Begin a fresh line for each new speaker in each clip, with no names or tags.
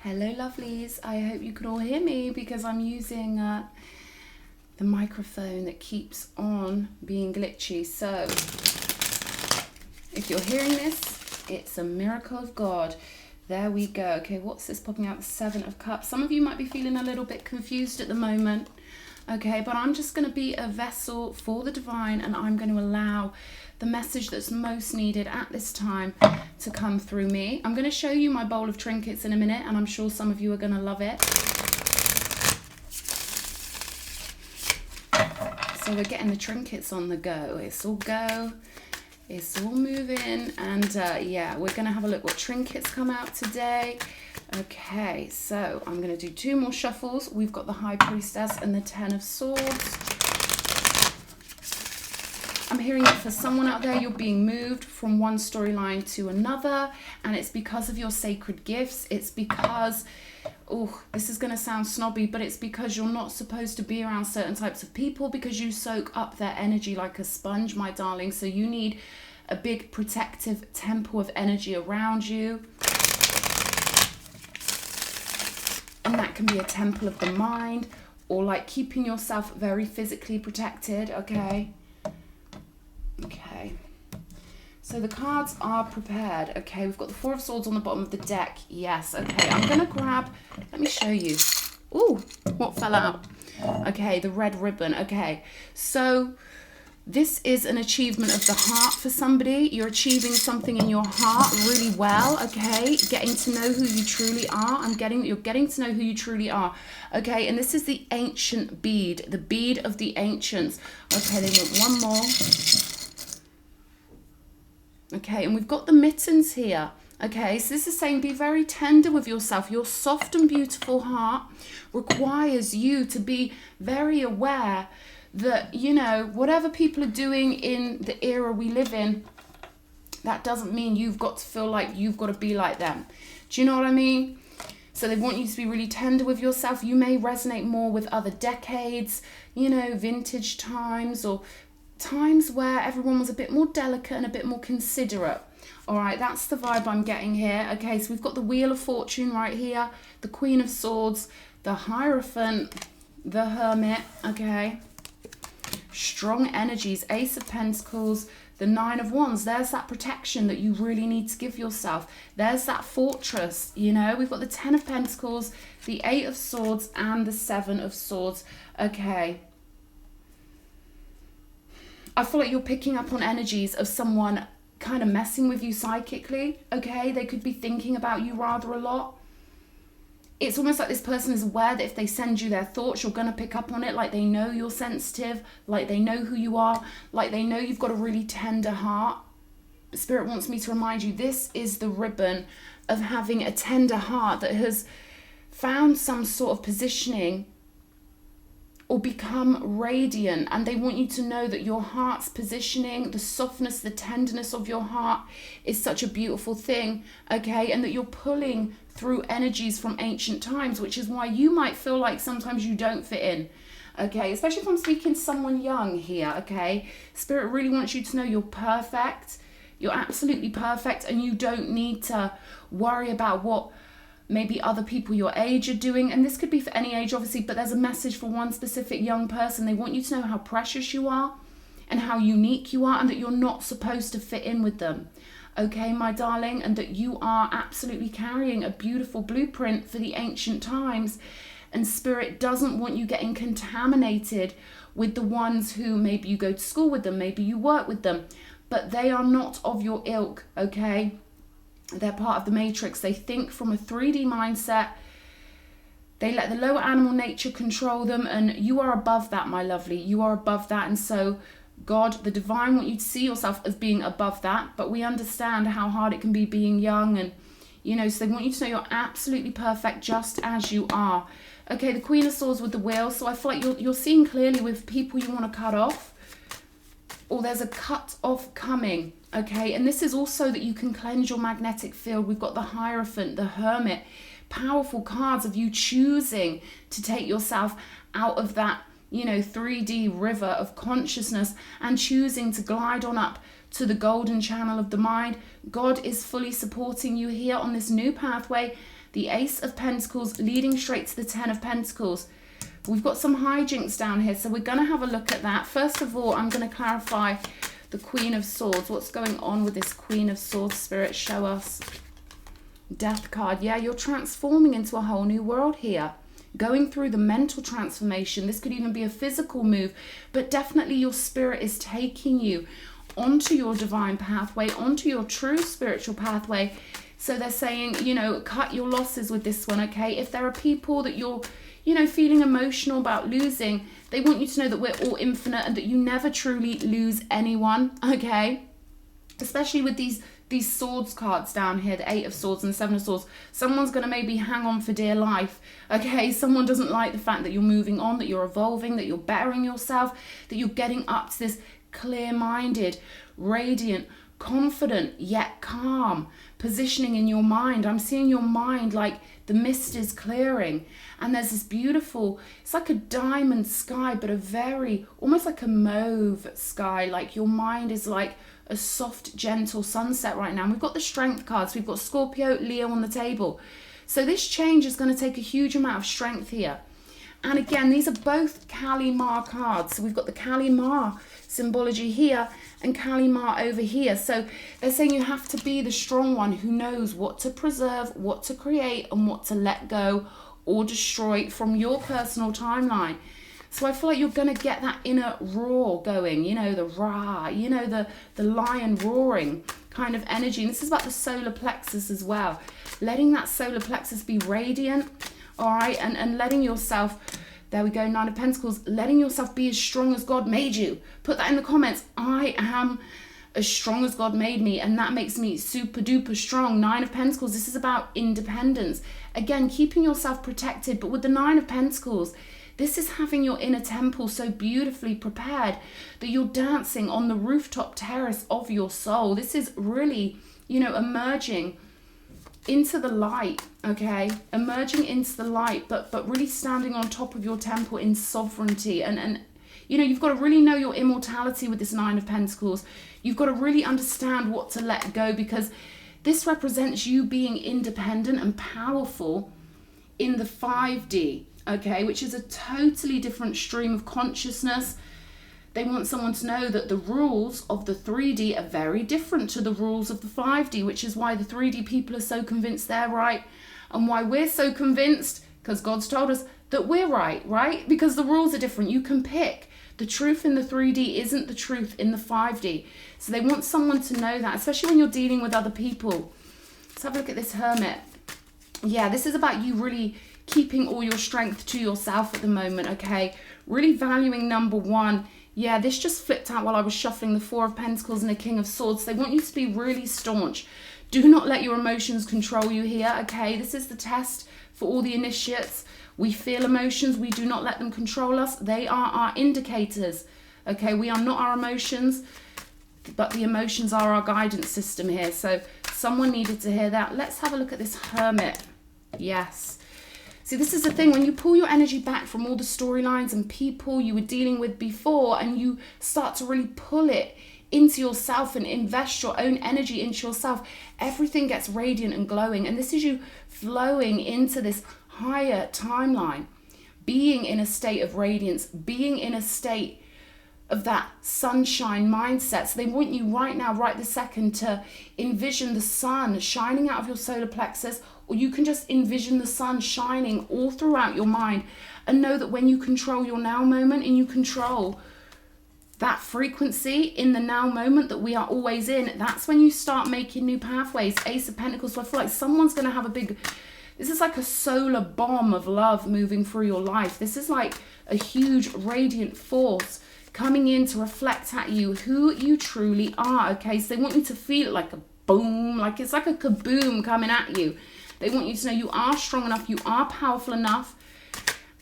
Hello lovelies, I hope you can all hear me because I'm using the microphone that keeps on being glitchy. So if you're hearing this, it's a miracle of God. There we go. Okay, what's this popping out? The Seven of Cups. Some of you might be feeling a little bit confused at the moment. Okay, but I'm just going to be a vessel for the divine, and I'm going to allow the message that's most needed at this time to come through me. I'm going to show you my bowl of trinkets in a minute, and I'm sure some of you are going to love it. So we're getting the trinkets on the go. It's all go. It's all moving, and yeah, we're going to have a look what trinkets come out today. Okay, so I'm going to do two more shuffles. We've got the High Priestess and the Ten of Swords. I'm hearing that for someone out there, you're being moved from one storyline to another, and it's because of your sacred gifts. It's because, oh, this is going to sound snobby, but it's because you're not supposed to be around certain types of people because you soak up their energy like a sponge, my darling. So you need a big protective temple of energy around you. And that can be a temple of the mind, or like keeping yourself very physically protected, okay? Okay. So the cards are prepared, okay? We've got the Four of Swords on the bottom of the deck. Yes, okay. I'm going to grab, let me show you. Ooh, what fell out? Okay, the red ribbon, okay. So this is an achievement of the heart for somebody. You're achieving something in your heart really well, okay? Getting to know who you truly are. I'm getting that you're getting to know who you truly are, okay? And this is the ancient bead, the bead of the ancients. Okay, they want one more. Okay, and we've got the mittens here. Okay, so this is saying be very tender with yourself. Your soft and beautiful heart requires you to be very aware that, you know, whatever people are doing in the era we live in, that doesn't mean you've got to feel like you've got to be like them. Do you know what I mean? So they want you to be really tender with yourself. You may resonate more with other decades, you know, vintage times, or times where everyone was a bit more delicate and a bit more considerate. All right, that's the vibe I'm getting here. Okay, so we've got the Wheel of Fortune right here, the Queen of Swords, the Hierophant, the Hermit, okay. Strong energies, Ace of Pentacles, the Nine of Wands. There's that protection that you really need to give yourself. There's that fortress, you know. We've got the Ten of Pentacles, the Eight of Swords, and the Seven of Swords. Okay. I feel like you're picking up on energies of someone kind of messing with you psychically, okay? They could be thinking about you rather a lot. It's almost like this person is aware that if they send you their thoughts, you're going to pick up on it, like they know you're sensitive, like they know who you are, like they know you've got a really tender heart. Spirit wants me to remind you, this is the ribbon of having a tender heart that has found some sort of positioning or become radiant, and they want you to know that your heart's positioning, the softness, the tenderness of your heart is such a beautiful thing, okay? And that you're pulling through energies from ancient times, which is why you might feel like sometimes you don't fit in, okay? Especially if I'm speaking to someone young here, okay? Spirit really wants you to know you're perfect. You're absolutely perfect, and you don't need to worry about what maybe other people your age are doing. And this could be for any age, obviously, but there's a message for one specific young person. They want you to know how precious you are and how unique you are, and that you're not supposed to fit in with them. Okay, my darling, and that you are absolutely carrying a beautiful blueprint for the ancient times. And Spirit doesn't want you getting contaminated with the ones who maybe you go to school with them, maybe you work with them, but they are not of your ilk, okay? They're part of the matrix. They think from a 3D mindset. They let the lower animal nature control them, and you are above that, my lovely. You are above that. And so God, the divine, want you to see yourself as being above that, but we understand how hard it can be being young, and you know, so they want you to know you're absolutely perfect just as you are. Okay, the Queen of Swords with the Wheel. So I feel like you're seeing clearly with people you want to cut off, or there's a cut off coming. Okay, and this is also that you can cleanse your magnetic field. We've got the Hierophant, the Hermit, powerful cards of you choosing to take yourself out of that, you know, 3D river of consciousness and choosing to glide on up to the golden channel of the mind. God is fully supporting you here on this new pathway. the Ace of Pentacles leading straight to the Ten of Pentacles. We've got some hijinks down here, so we're going to have a look at that. First of all, I'm going to clarify the Queen of Swords. What's going on with this Queen of Swords, Spirit? Show us. Death card. Yeah, you're transforming into a whole new world here. Going through the mental transformation. This could even be a physical move, but definitely your spirit is taking you onto your divine pathway, onto your true spiritual pathway. So they're saying, you know, cut your losses with this one, okay? If there are people that you're, you know, feeling emotional about losing, they want you to know that we're all infinite and that you never truly lose anyone, okay? Especially with these swords cards down here, the Eight of Swords and the Seven of Swords. Someone's going to maybe hang on for dear life, okay? Someone doesn't like the fact that you're moving on, that you're evolving, that you're bettering yourself, that you're getting up to this clear-minded, radiant, confident, yet calm positioning in your mind. I'm seeing your mind like the mist is clearing and there's this beautiful, it's like a diamond sky, but a very, almost like a mauve sky. Like your mind is like a soft, gentle sunset right now. And we've got the strength cards. We've got Scorpio, Leo on the table. So this change is going to take a huge amount of strength here. And again, these are both Kali Ma cards. So we've got the Kali Ma symbology here and Kali Ma over here. So they're saying you have to be the strong one who knows what to preserve, what to create, and what to let go or destroy from your personal timeline. So I feel like you're going to get that inner roar going, you know, the rah, you know, the lion roaring kind of energy. And this is about the solar plexus as well. Letting that solar plexus be radiant. All right, and letting yourself, there we go, Nine of Pentacles, letting yourself be as strong as God made you. Put that in the comments. I am as strong as God made me, and that makes me super duper strong. Nine of Pentacles, this is about independence. Again, keeping yourself protected, but with the Nine of Pentacles, this is having your inner temple so beautifully prepared that you're dancing on the rooftop terrace of your soul. This is really, you know, emerging into the light, okay? Emerging into the light, but really standing on top of your temple in sovereignty. And you know, you've got to really know your immortality with this Nine of Pentacles. You've got to really understand what to let go, because this represents you being independent and powerful in the 5D, okay? Which is a totally different stream of consciousness. They want someone to know that the rules of the 3D are very different to the rules of the 5D, which is why the 3D people are so convinced they're right, and why we're so convinced, because God's told us that we're right, right? Because the rules are different. You can pick. The truth in the 3D isn't the truth in the 5D. So they want someone to know that, especially when you're dealing with other people. Let's have a look at this Hermit. Yeah, this is about you really keeping all your strength to yourself at the moment, okay? Really valuing number one. Yeah, this just flipped out while I was shuffling the Four of Pentacles and the King of Swords. They want you to be really staunch. Do not let your emotions control you here, okay? This is the test for all the initiates. We feel emotions. We do not let them control us. They are our indicators, okay? We are not our emotions, but the emotions are our guidance system here. So someone needed to hear that. Let's have a look at this Hermit. Yes. See, this is the thing, when you pull your energy back from all the storylines and people you were dealing with before, and you start to really pull it into yourself and invest your own energy into yourself, everything gets radiant and glowing. And this is you flowing into this higher timeline, being in a state of radiance, being in a state of that sunshine mindset. So they want you right now, right this second, to envision the sun shining out of your solar plexus, or you can just envision the sun shining all throughout your mind, and know that when you control your now moment and you control that frequency in the now moment that we are always in, that's when you start making new pathways. Ace of Pentacles. So I feel like someone's going to have a big, this is like a solar bomb of love moving through your life. This is like a huge radiant force coming in to reflect at you who you truly are, okay? So they want you to feel it like a boom, like it's like a kaboom coming at you. They want you to know you are strong enough, you are powerful enough,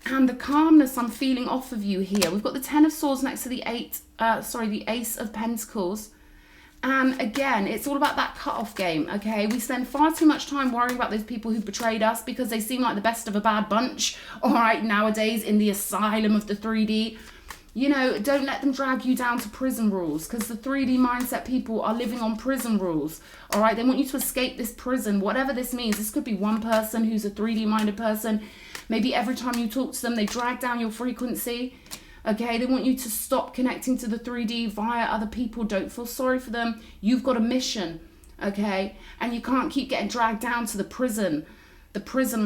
and the calmness I'm feeling off of you here. We've got the Ten of Swords next to the the Ace of Pentacles. And again, it's all about that cut-off game, okay? We spend far too much time worrying about those people who betrayed us because they seem like the best of a bad bunch, all right, nowadays in the asylum of the 3D. You know, don't let them drag you down to prison rules, because the 3D mindset people are living on prison rules. All right, they want you to escape this prison, whatever this means. This could be one person who's a 3D minded person. Maybe every time you talk to them, they drag down your frequency. Okay, they want you to stop connecting to the 3D via other people. Don't feel sorry for them. You've got a mission, okay? And you can't keep getting dragged down to the prison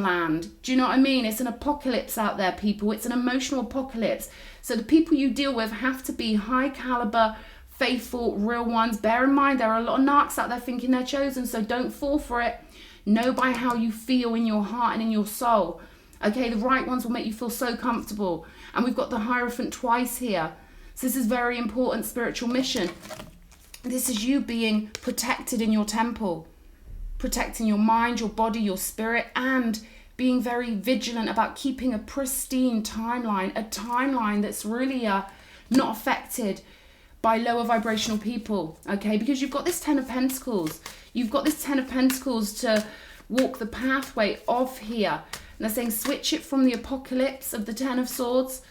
land. Do you know what I mean? It's an apocalypse out there, people. It's an emotional apocalypse. So the people you deal with have to be high caliber, faithful, real ones. Bear in mind, there are a lot of narcs out there thinking they're chosen, so don't fall for it. Know by how you feel in your heart and in your soul. Okay, the right ones will make you feel so comfortable. And we've got the Hierophant twice here. So this is very important spiritual mission. This is you being protected in your temple. Protecting your mind, your body, your spirit, and being very vigilant about keeping a pristine timeline. A timeline that's really not affected by lower vibrational people. Okay, because you've got this 10 of Pentacles. You've got this 10 of Pentacles to walk the pathway of here. And they're saying switch it from the apocalypse of the 10 of Swords,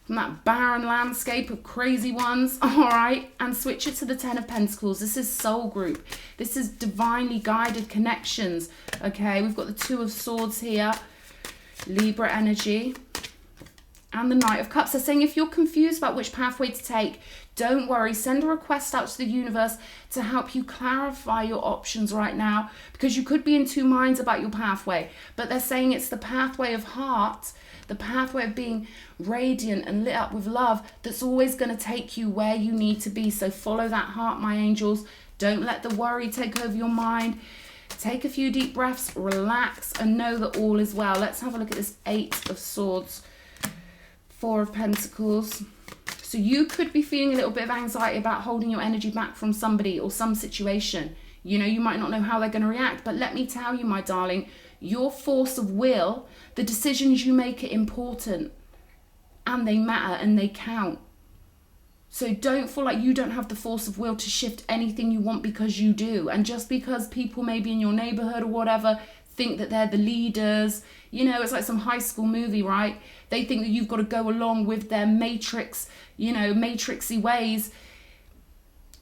from that barren landscape of crazy ones, all right, and switch it to the 10 of Pentacles. This is soul group. This is divinely guided connections, okay? We've got the 2 of Swords here, Libra energy, and the Knight of Cups. They're saying if you're confused about which pathway to take, don't worry. Send a request out to the universe to help you clarify your options right now, because you could be in two minds about your pathway. But they're saying it's the pathway of heart, the pathway of being radiant and lit up with love, that's always going to take you where you need to be. So follow that heart, my angels. Don't let the worry take over your mind. Take a few deep breaths, relax, and know that all is well. Let's have a look at this 8 of Swords, 4 of Pentacles. So you could be feeling a little bit of anxiety about holding your energy back from somebody or some situation. You know, you might not know how they're going to react, but let me tell you, my darling, your force of will, the decisions you make are important, and they matter and they count. So don't feel like you don't have the force of will to shift anything you want, because you do. And just because people maybe in your neighborhood or whatever think that they're the leaders, you know, it's like some high school movie, right? They think that you've got to go along with their matrix, you know, matrixy ways.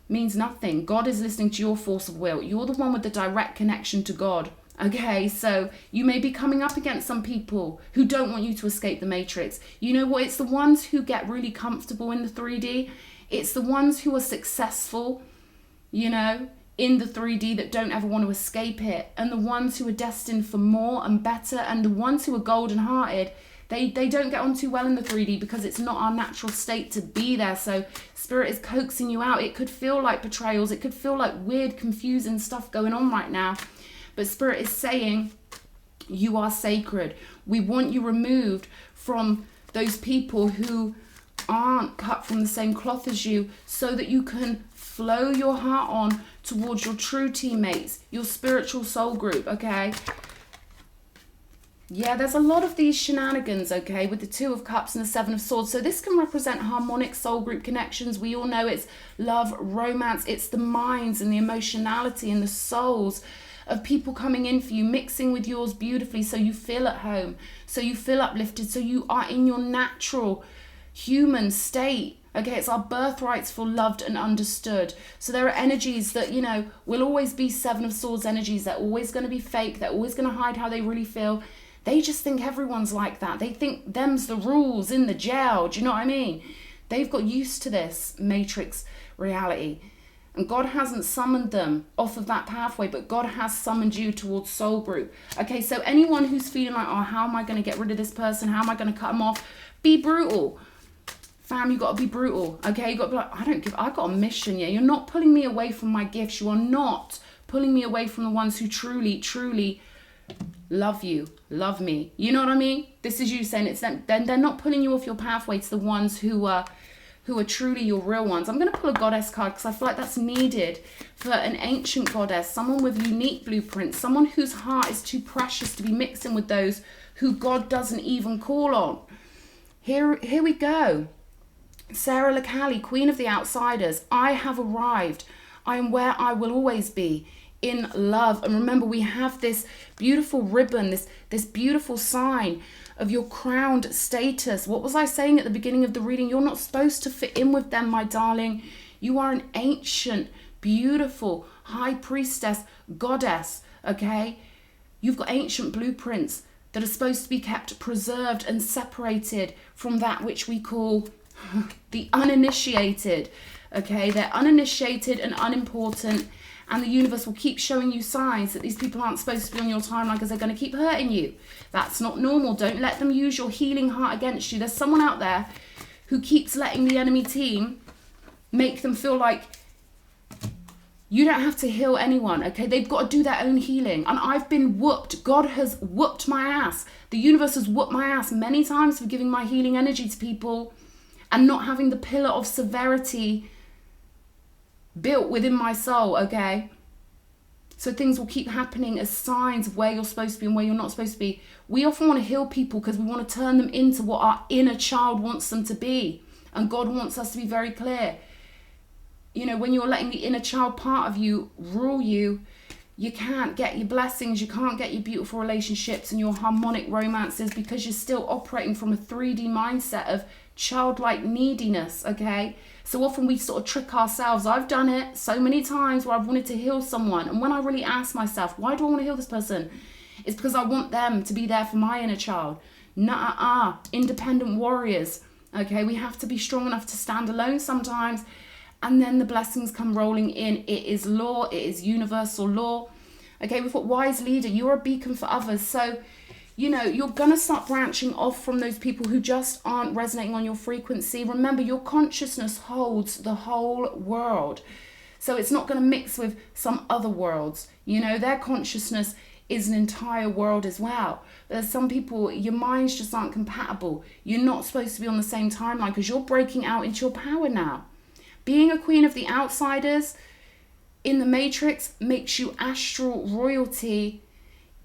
Means nothing. God is listening to your force of will. You're the one with the direct connection to God. Okay, so you may be coming up against some people who don't want you to escape the matrix. You know what? It's the ones who get really comfortable in the 3D. It's the ones who are successful, you know, in the 3D that don't ever want to escape it. And the ones who are destined for more and better, and the ones who are golden hearted, they don't get on too well in the 3D because it's not our natural state to be there. So Spirit is coaxing you out. It could feel like betrayals. It could feel like weird, confusing stuff going on right now. But Spirit is saying, you are sacred. We want you removed from those people who aren't cut from the same cloth as you, so that you can flow your heart on towards your true teammates, your spiritual soul group, okay? Yeah, there's a lot of these shenanigans, okay, with the 2 of Cups and the 7 of Swords. So this can represent harmonic soul group connections. We all know it's love, romance. It's the minds and the emotionality and the souls of people coming in for you, mixing with yours beautifully, so you feel at home, so you feel uplifted, so you are in your natural human state. Okay, it's our birthrights for loved and understood. So there are energies that, you know, will always be 7 of Swords energies. They're always going to be fake. They're always going to hide how they really feel. They just think everyone's like that. They think them's the rules in the jail. Do you know what I mean? They've got used to this matrix reality. And God hasn't summoned them off of that pathway, but God has summoned you towards soul group. Okay, so anyone who's feeling like, oh, how am I going to get rid of this person? How am I going to cut them off? Be brutal. Fam, you got to be brutal. Okay, you got to be like, I got a mission, yeah? You're not pulling me away from my gifts. You are not pulling me away from the ones who truly, truly love you, love me. You know what I mean? This is you saying it's them. Then they're not pulling you off your pathway to the ones who are truly your real ones. I'm going to pull a goddess card because I feel like that's needed for an ancient goddess, someone with unique blueprints, someone whose heart is too precious to be mixing with those who God doesn't even call on. Here we go. Sarah Lacali, Queen of the Outsiders. I have arrived. I am where I will always be. in love. And remember, we have this beautiful ribbon, this beautiful sign of your crowned status. What was I saying at the beginning of the reading? You're not supposed to fit in with them, my darling. You are an ancient, beautiful high priestess, goddess, okay? You've got ancient blueprints that are supposed to be kept preserved and separated from that which we call the uninitiated, okay? They're uninitiated and unimportant, and the universe will keep showing you signs that these people aren't supposed to be on your timeline because they're going to keep hurting you. That's not normal. Don't let them use your healing heart against you. There's someone out there who keeps letting the enemy team make them feel like you don't have to heal anyone, okay? They've got to do their own healing. And I've been whooped. God has whooped my ass. The universe has whooped my ass many times for giving my healing energy to people and not having the pillar of severity built within my soul, okay? So things will keep happening as signs of where you're supposed to be and where you're not supposed to be. We often want to heal people because we want to turn them into what our inner child wants them to be. And God wants us to be very clear. You know, when you're letting the inner child part of you rule you, you can't get your blessings, you can't get your beautiful relationships and your harmonic romances because you're still operating from a 3D mindset of childlike neediness, okay? So often we sort of trick ourselves. I've done it so many times where I've wanted to heal someone. And when I really ask myself, why do I want to heal this person? It's because I want them to be there for my inner child. Nuh-uh, independent warriors, okay? We have to be strong enough to stand alone sometimes. And then the blessings come rolling in. It is law. It is universal law. Okay, we've got wise leader. You're a beacon for others. So, you know, you're going to start branching off from those people who just aren't resonating on your frequency. Remember, your consciousness holds the whole world. So it's not going to mix with some other worlds. You know, their consciousness is an entire world as well. There's some people, your minds just aren't compatible. You're not supposed to be on the same timeline because you're breaking out into your power now. Being a queen of the outsiders in the matrix makes you astral royalty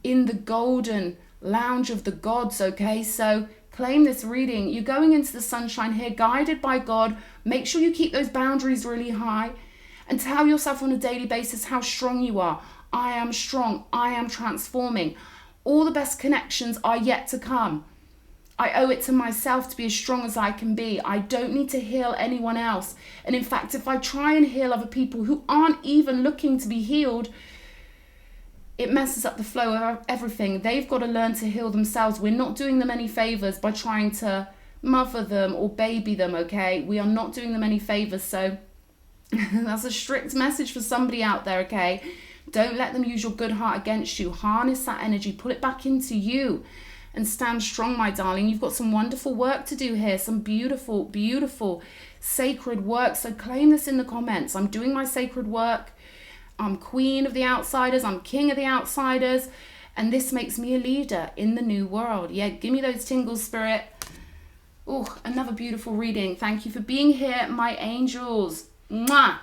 in the golden lounge of the gods, okay? So claim this reading. You're going into the sunshine here, guided by God. Make sure you keep those boundaries really high and tell yourself on a daily basis how strong you are. I am strong. I am transforming. All the best connections are yet to come. I owe it to myself to be as strong as I can be. I don't need to heal anyone else. And in fact, if I try and heal other people who aren't even looking to be healed, it messes up the flow of everything. They've got to learn to heal themselves. We're not doing them any favors by trying to mother them or baby them, okay? We are not doing them any favors. So that's a strict message for somebody out there, okay? Don't let them use your good heart against you. Harness that energy. Put it back into you. And stand strong, my darling. You've got some wonderful work to do here. Some beautiful, beautiful sacred work. So claim this in the comments. I'm doing my sacred work. I'm queen of the outsiders. I'm king of the outsiders. And this makes me a leader in the new world. Yeah, give me those tingles, spirit. Oh, another beautiful reading. Thank you for being here, my angels. Mwah.